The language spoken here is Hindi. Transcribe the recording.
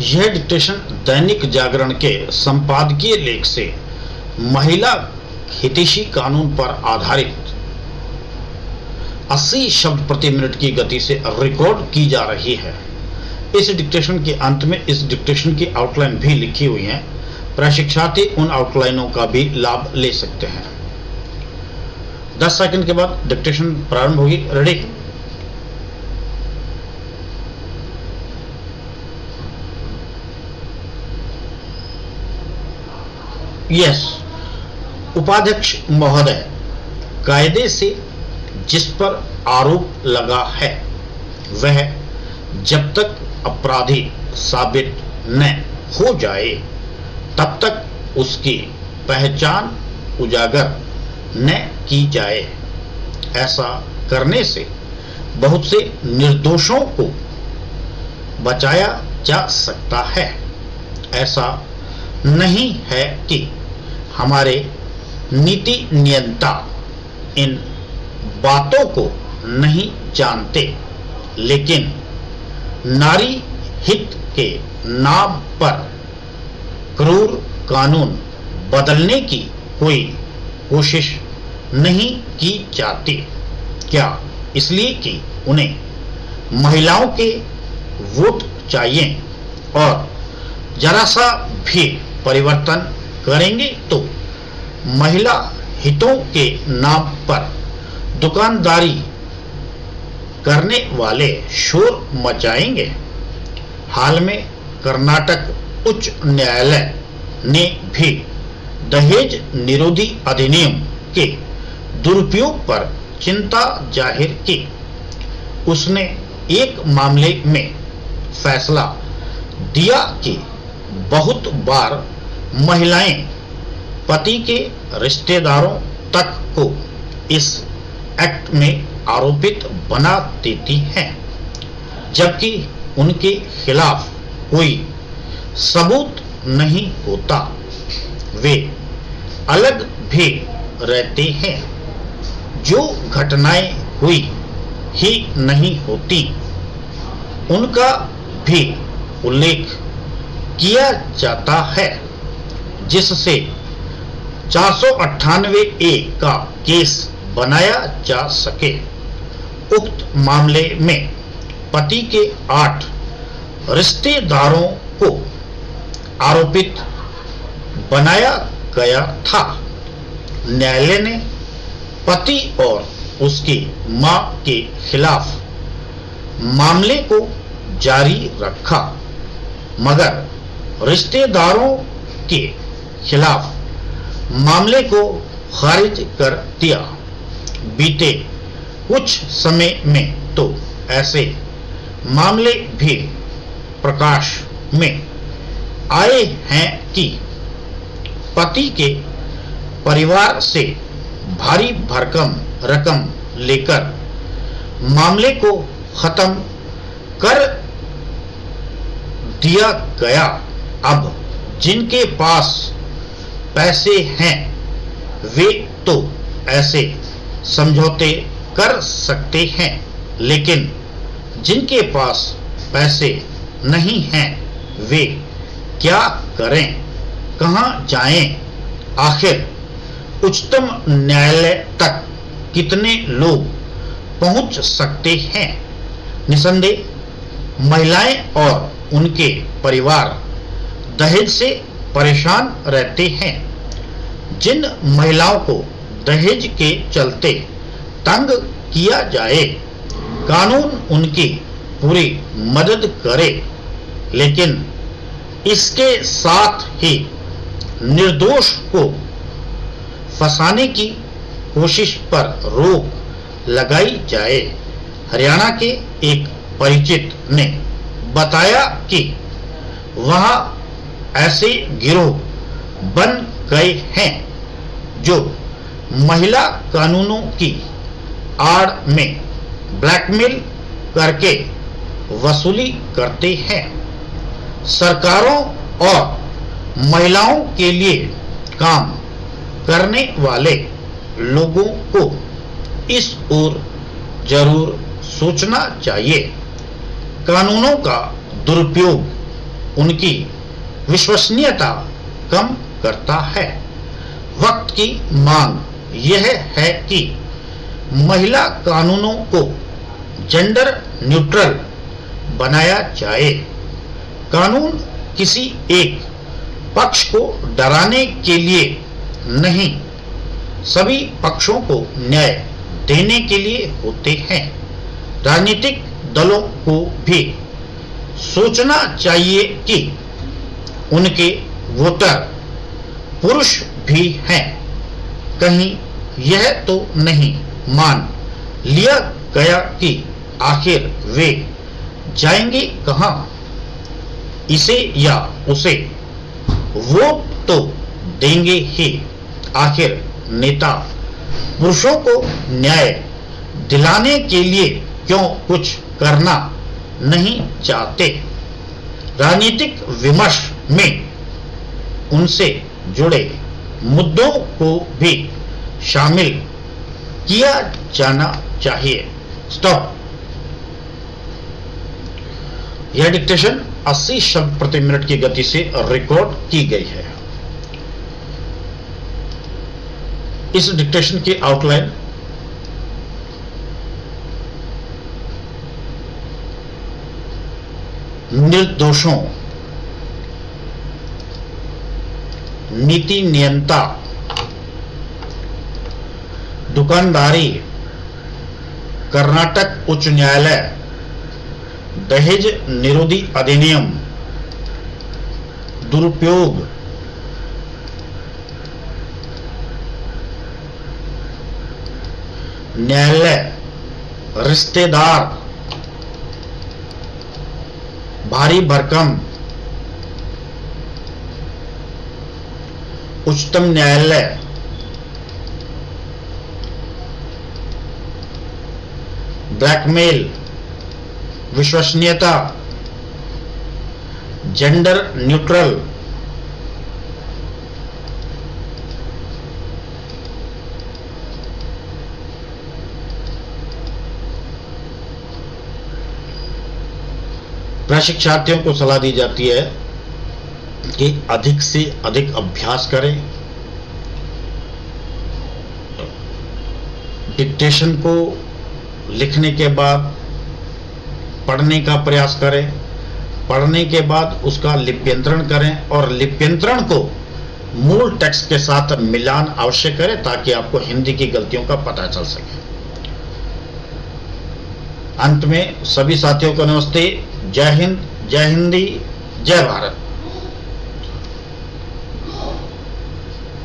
यह डिक्टेशन दैनिक जागरण के संपादकीय लेख से महिला हितैषी कानून पर आधारित 80 शब्द प्रति मिनट की गति से रिकॉर्ड की जा रही है। इस डिक्टेशन के अंत में इस डिक्टेशन की आउटलाइन भी लिखी हुई है। प्रशिक्षार्थी उन आउटलाइनों का भी लाभ ले सकते हैं। 10 सेकंड के बाद डिक्टेशन प्रारंभ होगी। रेडी? यस। उपाध्यक्ष महोदय, कायदे से जिस पर आरोप लगा है वह जब तक अपराधी साबित न हो जाए तब तक उसकी पहचान उजागर न की जाए। ऐसा करने से बहुत से निर्दोषों को बचाया जा सकता है। ऐसा नहीं है कि हमारे नीति नियंता इन बातों को नहीं जानते, लेकिन नारी हित के नाम पर क्रूर कानून बदलने की कोई कोशिश नहीं की जाती। क्या इसलिए कि उन्हें महिलाओं के वोट चाहिए और जरा सा भी परिवर्तन करेंगे तो महिला हितों के नाम पर दुकानदारी करने वाले शोर मचाएंगे। हाल में कर्नाटक उच्च न्यायालय ने भी दहेज निरोधी अधिनियम के दुरुपयोग पर चिंता जाहिर की। उसने एक मामले में फैसला दिया कि बहुत बार महिलाएं पति के रिश्तेदारों तक को इस एक्ट में आरोपित बना देती हैं, जबकि उनके खिलाफ कोई सबूत नहीं होता। वे अलग भी रहते हैं। जो घटनाएं हुई ही नहीं होती उनका भी उल्लेख किया जाता है, जिससे 498A का केस बनाया जा सके। उक्त मामले में पति के 8 रिश्तेदारों को आरोपित बनाया गया था। न्यायालय ने पति और उसकी मां के खिलाफ मामले को जारी रखा, मगर रिश्तेदारों के खिलाफ मामले को खारिज कर दिया। बीते कुछ समय में तो ऐसे मामले भी प्रकाश में आए हैं कि पति के परिवार से भारी भरकम रकम लेकर मामले को खत्म कर दिया गया। अब जिनके पास पैसे हैं वे तो ऐसे समझौते कर सकते हैं, लेकिन जिनके पास पैसे नहीं हैं वे क्या करें, कहां जाएं? आखिर उच्चतम न्यायालय तक कितने लोग पहुंच सकते हैं? निसंदेह महिलाएं और उनके परिवार दहेज से परेशान रहते हैं। जिन महिलाओं को दहेज के चलते तंग किया जाए, कानून उनकी पूरी मदद करे, लेकिन इसके साथ ही निर्दोष को फंसाने की कोशिश पर रोक लगाई जाए। हरियाणा के एक परिचित ने बताया कि वहां ऐसे गिरोह बन गए हैं जो महिला कानूनों की आड़ में ब्लैकमेल करके वसूली करते हैं। सरकारों और महिलाओं के लिए काम करने वाले लोगों को इस ओर जरूर सोचना चाहिए। कानूनों का दुरुपयोग उनकी विश्वसनीयता कम करता है। वक्त की मांग यह है कि महिला कानूनों को जेंडर न्यूट्रल बनाया जाए। कानून किसी एक पक्ष को डराने के लिए नहीं, सभी पक्षों को न्याय देने के लिए होते हैं। राजनीतिक दलों को भी सोचना चाहिए कि उनके वोटर पुरुष भी हैं। कहीं यह तो नहीं मान लिया गया कि आखिर वे जाएंगे कहां, इसे या उसे वोट तो देंगे ही। आखिर नेता पुरुषों को न्याय दिलाने के लिए क्यों कुछ करना नहीं चाहते? राजनीतिक विमर्श में उनसे जुड़े मुद्दों को भी शामिल किया जाना चाहिए। स्टॉप। यह डिक्टेशन 80 शब्द प्रति मिनट की गति से रिकॉर्ड की गई है। इस डिक्टेशन की आउटलाइन निर्दोषों, नीति नियंता, दुकानदारी, कर्नाटक उच्च न्यायालय, दहेज निरोधी अधिनियम, दुरुपयोग, न्यायालय, रिश्तेदार, भारी भरकम, उच्चतम न्यायालय, ब्लैकमेल, विश्वसनीयता, जेंडर न्यूट्रल, प्रशिक्षार्थियों को सलाह दी जाती है कि अधिक से अधिक अभ्यास करें, डिक्टेशन को लिखने के बाद पढ़ने का प्रयास करें, पढ़ने के बाद उसका लिप्यंतरण करें और लिप्यंतरण को मूल टेक्स्ट के साथ मिलान अवश्य करें ताकि आपको हिंदी की गलतियों का पता चल सके। अंत में सभी साथियों को नमस्ते, जय हिंद, जय हिंदी, जय भारत।